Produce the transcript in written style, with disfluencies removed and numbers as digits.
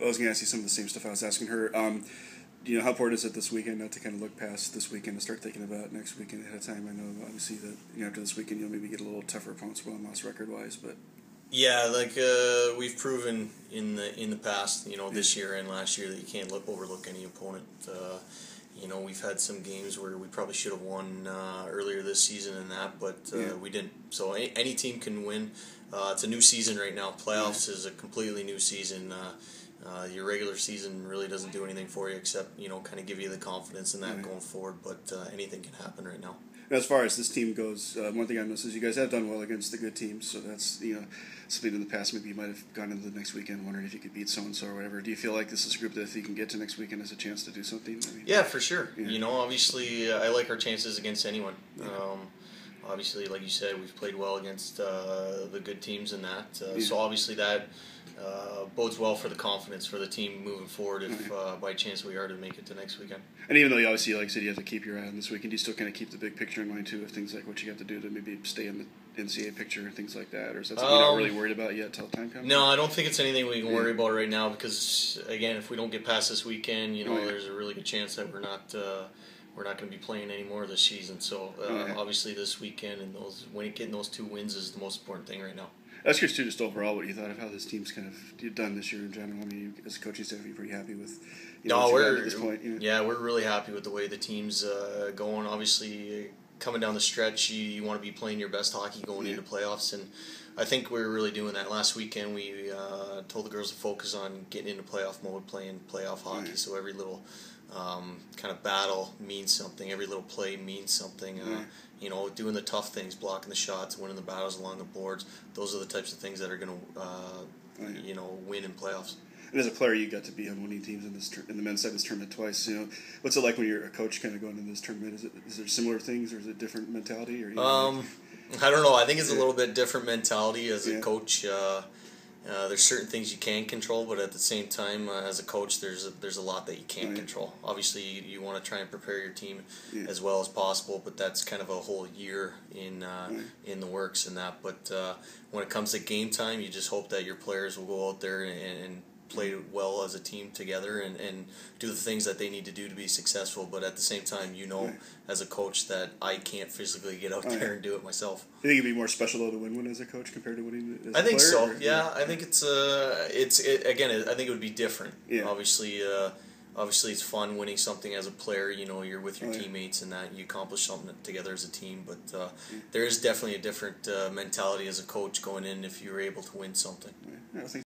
I was going to ask you some of the same stuff I was asking her. How important is it this weekend not to kind of look past this weekend and start thinking about next weekend ahead of time? I know obviously that after this weekend you'll maybe get a little tougher opponents, well, loss record wise, but yeah, we've proven in the past, this year and last year that you can't overlook any opponent. We've had some games where we probably should have won earlier this season and that, but we didn't. So any team can win. It's a new season right now. Playoffs is a completely new season. Your regular season really doesn't do anything for you except kind of give you the confidence in that going forward. But anything can happen right now. As far as this team goes, one thing I noticed is you guys have done well against the good teams. So that's something in the past maybe you might have gone into the next weekend wondering if you could beat so and so or whatever. Do you feel like this is a group that if you can get to next weekend has a chance to do something? Yeah, for sure. Obviously I like our chances against anyone. Obviously, like you said, we've played well against the good teams in that. So obviously that bodes well for the confidence for the team moving forward if by chance we are to make it to next weekend. And even though you obviously, like I said, you have to keep your eye on this weekend, you still kind of keep the big picture in mind too of things like what you have to do to maybe stay in the NCAA picture and things like that? Or is that something you're not really worried about yet until time comes? No, I don't think it's anything we can worry about right now because, again, if we don't get past this weekend, there's a really good chance that we're not going to be playing anymore this season. So obviously this weekend and getting those 2 wins is the most important thing right now. I was curious too, just overall, what you thought of how this team's kind of done this year in general. I mean, as a coaching staff, you're pretty happy with at this point. Yeah, we're really happy with the way the team's going. Obviously, coming down the stretch, you want to be playing your best hockey going into playoffs, and I think we're really doing that. Last weekend, we told the girls to focus on getting into playoff mode, playing playoff hockey. So every little kind of battle means something. Every little play means something. Doing the tough things, blocking the shots, winning the battles along the boards. Those are the types of things that are going to, win in playoffs. And as a player, you got to be on winning teams in the men's side of this tournament twice. What's it like when you're a coach, kind of going into this tournament? Is there similar things, or is it a different mentality? Or I don't know. I think it's a little bit different mentality as a coach. There's certain things you can control, but at the same time, as a coach, there's a lot that you can't control. Obviously, you want to try and prepare your team as well as possible, but that's kind of a whole year in the works and that. But when it comes to game time, you just hope that your players will go out there and play well as a team together and do the things that they need to do to be successful. But at the same time, as a coach, that I can't physically get out there and do it myself. You think it'd be more special though to win one as a coach compared to winning as a player? I think so. Yeah, I think I think it would be different. Yeah. Obviously, it's fun winning something as a player. You're with your teammates and that you accomplish something together as a team. But there is definitely a different mentality as a coach going in if you're able to win something. Yeah, I think